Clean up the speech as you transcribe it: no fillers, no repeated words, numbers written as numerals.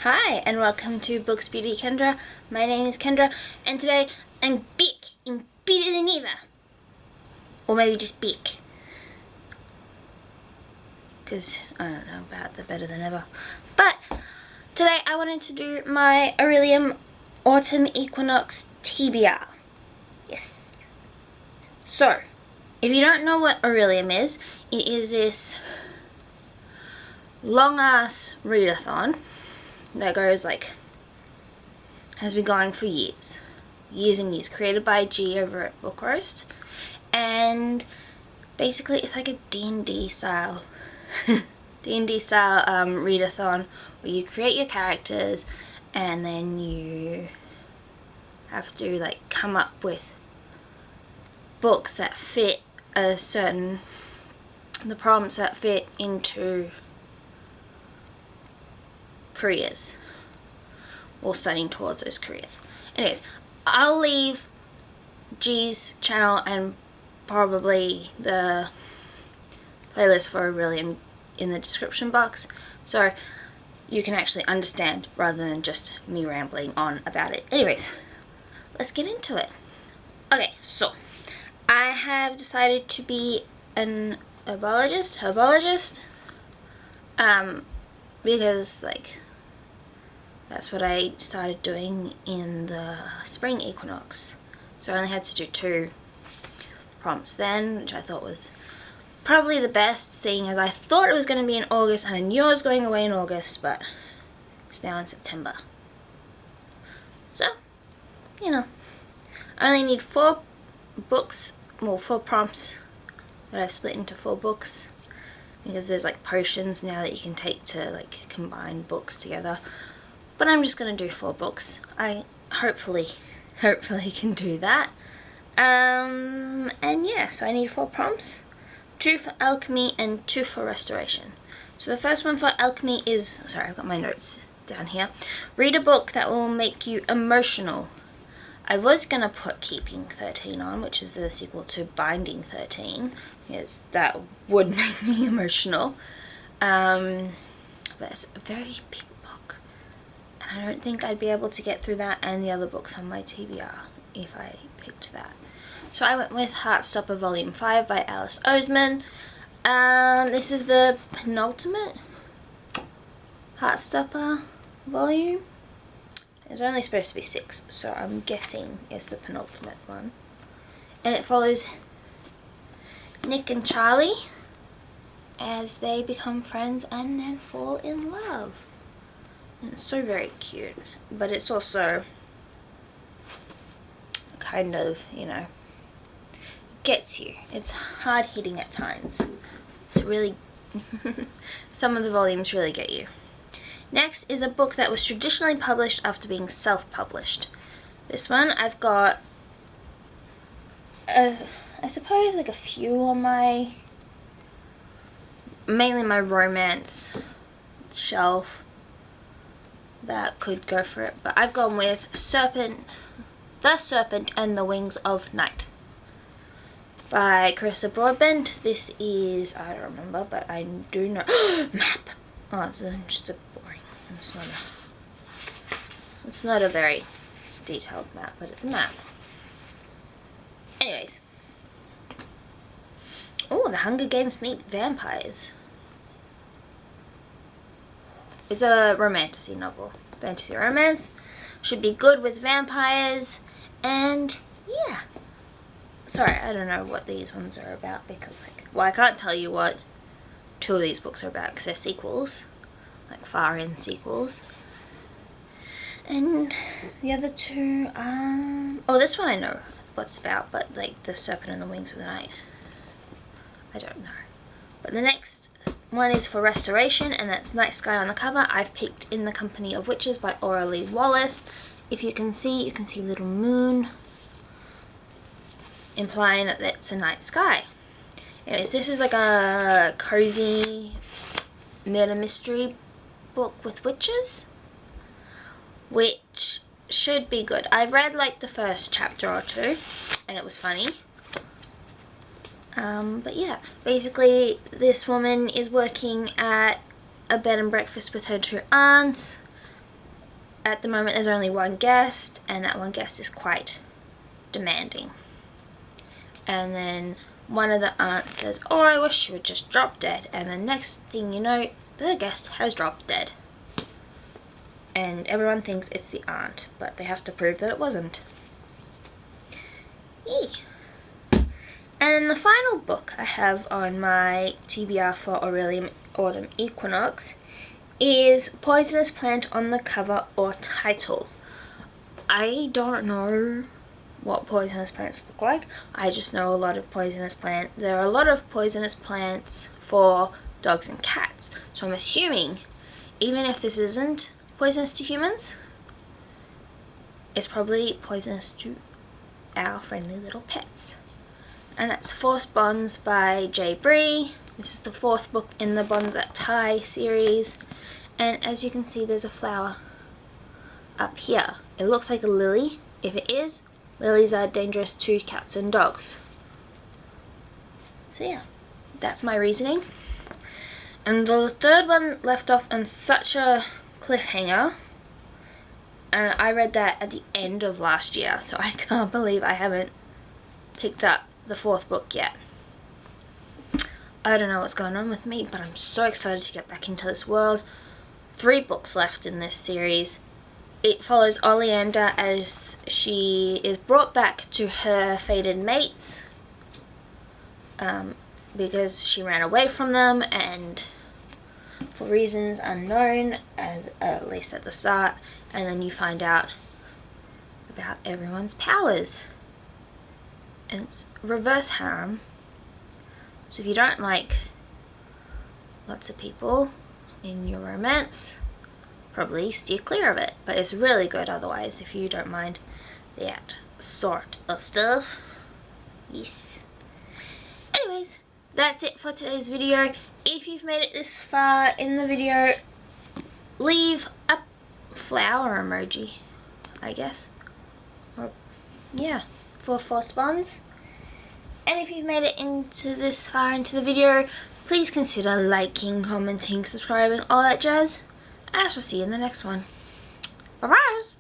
Hi, and welcome to BooksBeautyKendra. My name is Kendra, and today I'm back and better than ever. Or maybe just back. Because I don't know about the better than ever. But today I wanted to do my Orilium Autumn Equinox TBR. Yes. So, if you don't know what Orilium is, it is this long ass readathon that goes has been going for years and years, created by G over at Book Roast, and basically it's like a D&D style readathon where you create your characters and then you have to come up with books that fit the prompts that fit into careers or studying towards those careers. Anyways, I'll leave G's channel and probably the playlist for Orilium in the description box so you can actually understand rather than just me rambling on about it. Anyways, let's get into it. Okay, so I have decided to be an herbologist because that's what I started doing in the spring equinox. So I only had to do 2 prompts then, which I thought was probably the best, seeing as I thought it was going to be in August and I knew I was going away in August, but it's now in September. So, you know, I only need 4 books, well, 4 prompts that I've split into 4 books, because there's potions now that you can take to combine books together. But I'm just going to do 4 books. I hopefully can do that. And yeah, so I need 4 prompts. 2 for alchemy and 2 for restoration. So the first one for alchemy is, sorry, I've got my notes down here. Read a book that will make you emotional. I was going to put Keeping 13 on, which is the sequel to Binding 13, because that would make me emotional. But it's a very big book, and I don't think I'd be able to get through that and the other books on my TBR if I picked that. So I went with Heartstopper Volume 5 by Alice Oseman. This is the penultimate Heartstopper volume. There's only supposed to be 6, so I'm guessing it's the penultimate one. And it follows Nick and Charlie as they become friends and then fall in love. And it's so very cute, but it's also kind of, gets you. It's hard hitting at times. It's really some of the volumes really get you. Next is a book that was traditionally published after being self-published. This one I've got I suppose a few on mainly my romance shelf that could go for it, but I've gone with The Serpent and the Wings of Night by Carissa Broadbent. This is, I don't remember, but I do know map. Oh, it's just a boring. It's not a very detailed map, but it's a map. Anyways. Oh, The Hunger Games Meet Vampires. It's a romantasy novel. Fantasy romance. Should be good with vampires. And, yeah. Sorry, I don't know what these ones are about because, I can't tell you what 2 of these books are about because they're sequels. Far-in sequels. And the other 2, oh, this one I know what it's about, but, The Serpent and the Wings of the Night, I don't know. But the next one is for restoration, and that's Night Sky on the cover. I've picked In the Company of Witches by Aurelie Wallace. If you can see Little Moon, implying that it's a night sky. Anyways, this is a cozy murder mystery book with witches, which should be good. I've read the first chapter or 2 and it was funny. But yeah, basically this woman is working at a bed and breakfast with her 2 aunts, at the moment there's only one guest, and that one guest is quite demanding. And then one of the aunts says, oh, I wish she would just drop dead. And the next thing you know, the guest has dropped dead. And everyone thinks it's the aunt, but they have to prove that it wasn't. Yay. And the final book I have on my TBR for Orilium Autumn Equinox is Poisonous Plant on the cover or title. I don't know what poisonous plants look like. I just know a lot of poisonous plants. There are a lot of poisonous plants for dogs and cats. So I'm assuming, even if this isn't poisonous to humans, it's probably poisonous to our friendly little pets. And that's Forced Bonds by J. Bree. This is the 4th book in the Bonds That Tie series. And as you can see, there's a flower up here. It looks like a lily. If it is, lilies are dangerous to cats and dogs. So yeah, that's my reasoning. And the 3rd one left off on such a cliffhanger. And I read that at the end of last year, so I can't believe I haven't picked up the 4th book yet. I don't know what's going on with me, but I'm so excited to get back into this world. 3 books left in this series. It follows Oleander as she is brought back to her fated mates because she ran away from them, and for reasons unknown, as at least at the start, and then you find out about everyone's powers. And it's reverse harem, so if you don't like lots of people in your romance, probably steer clear of it, but it's really good otherwise if you don't mind that sort of stuff. Yes. Anyways, that's it for today's video. If you've made it this far in the video, leave a flower emoji, I guess, or yeah, for Forced Bonds. And if you've made it into this far into the video, please consider liking, commenting, subscribing, all that jazz. And I shall see you in the next one. Bye bye!